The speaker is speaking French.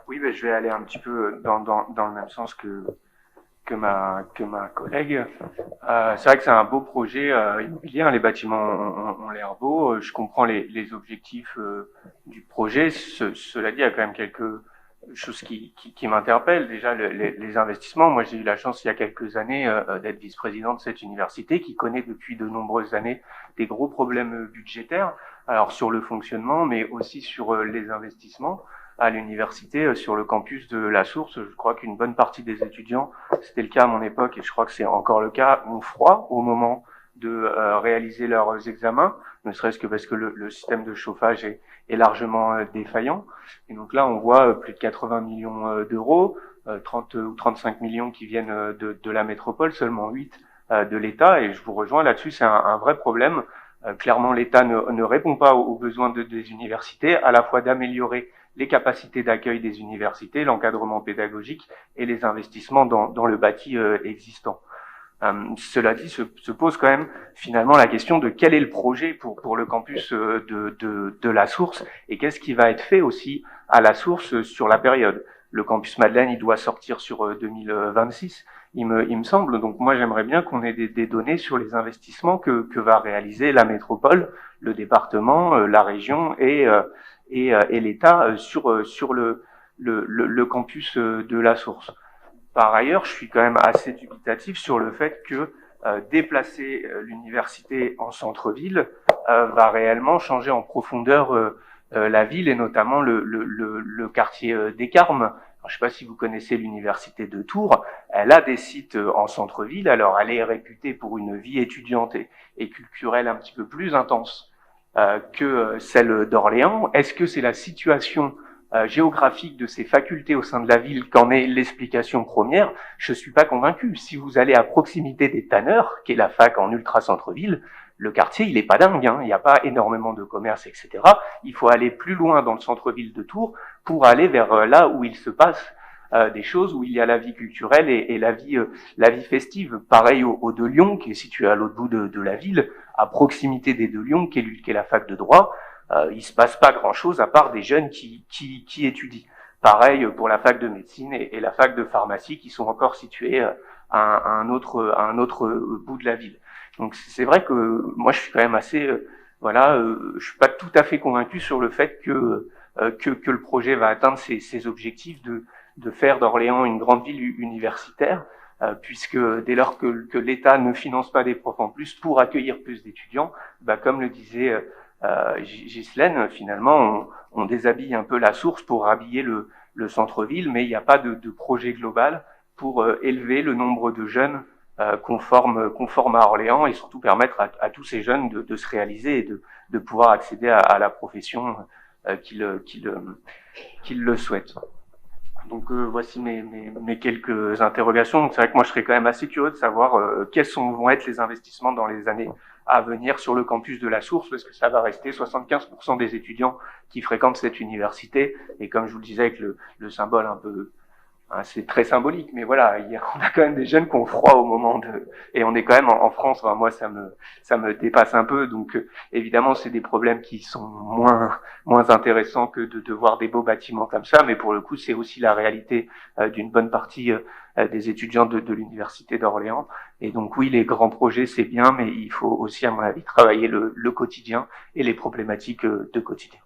Oui, ben, je vais aller un petit peu dans le même sens que ma collègue. C'est vrai que c'est un beau projet immobilier, hein, les bâtiments ont l'air beaux. Je comprends les objectifs du projet. Cela dit, il y a quand même quelques choses qui m'interpellent. Déjà, les investissements. Moi, j'ai eu la chance il y a quelques années d'être vice-président de cette université qui connaît depuis de nombreuses années des gros problèmes budgétaires. Alors sur le fonctionnement, mais aussi sur les investissements à l'université, sur le campus de La Source. Je crois qu'une bonne partie des étudiants, c'était le cas à mon époque et je crois que c'est encore le cas, ont froid au moment de réaliser leurs examens, ne serait-ce que parce que le système de chauffage est largement défaillant. Et donc là, on voit plus de 80 millions d'euros, 30 ou 35 millions qui viennent de la métropole, seulement 8 de l'État. Et je vous rejoins là-dessus, c'est un vrai problème. Clairement, l'État ne répond pas aux besoins des universités, à la fois d'améliorer les capacités d'accueil des universités, l'encadrement pédagogique et les investissements dans le bâti existant. Cela dit, se pose quand même finalement la question de quel est le projet pour le campus de la Source et qu'est-ce qui va être fait aussi à la Source sur la période. Le campus Madeleine, il doit sortir sur 2026, il me semble. Donc moi, j'aimerais bien qu'on ait des données sur les investissements que va réaliser la métropole, le département, la région et l'État sur le campus de la Source. Par ailleurs, je suis quand même assez dubitatif sur le fait que déplacer l'université en centre-ville va réellement changer en profondeur la ville et notamment le quartier des Carmes. Alors, je ne sais pas si vous connaissez l'université de Tours. Elle a des sites en centre-ville. Alors, elle est réputée pour une vie étudiante et culturelle un petit peu plus intense que celle d'Orléans. Est-ce que c'est la situation géographique de ces facultés au sein de la ville qu'en est l'explication première? Je suis pas convaincu. Si vous allez à proximité des Tanneurs, qui est la fac en ultra centre-ville, le quartier, il est pas dingue, hein. Il n'y a pas énormément de commerce, etc. Il faut aller plus loin dans le centre-ville de Tours pour aller vers là où il se passe des choses, où il y a la vie culturelle et la vie festive. Pareil au de Lyon, qui est situé à l'autre bout de la ville, à proximité des de Lyon, qui est la fac de droit. Il se passe pas grand-chose à part des jeunes qui étudient. Pareil pour la fac de médecine et la fac de pharmacie qui sont encore situées à un autre bout de la ville. Donc c'est vrai que moi je suis quand même assez je suis pas tout à fait convaincu sur le fait que le projet va atteindre ses objectifs de faire d'Orléans une grande ville universitaire, puisque dès lors que l'État ne finance pas des profs en plus pour accueillir plus d'étudiants, comme le disait Ghislaine, finalement, on déshabille un peu la source pour habiller le centre-ville, mais il n'y a pas de projet global pour élever le nombre de jeunes conforme à Orléans et surtout permettre à tous ces jeunes de se réaliser et de pouvoir accéder à la profession qu'ils le souhaitent. Donc voici mes quelques interrogations. Donc c'est vrai que moi je serais quand même assez curieux de savoir vont être les investissements dans les années à venir sur le campus de la Source, parce que ça va rester 75% des étudiants qui fréquentent cette université. Et comme je vous le disais avec le symbole un peu c'est très symbolique, mais voilà, on a quand même des jeunes qui ont froid au moment et on est quand même en France. Enfin, moi, ça me dépasse un peu. Donc, évidemment, c'est des problèmes qui sont moins intéressants que de voir des beaux bâtiments comme ça. Mais pour le coup, c'est aussi la réalité d'une bonne partie des étudiants de l'université d'Orléans. Et donc, oui, les grands projets, c'est bien, mais il faut aussi, à mon avis, travailler le quotidien et les problématiques de quotidien.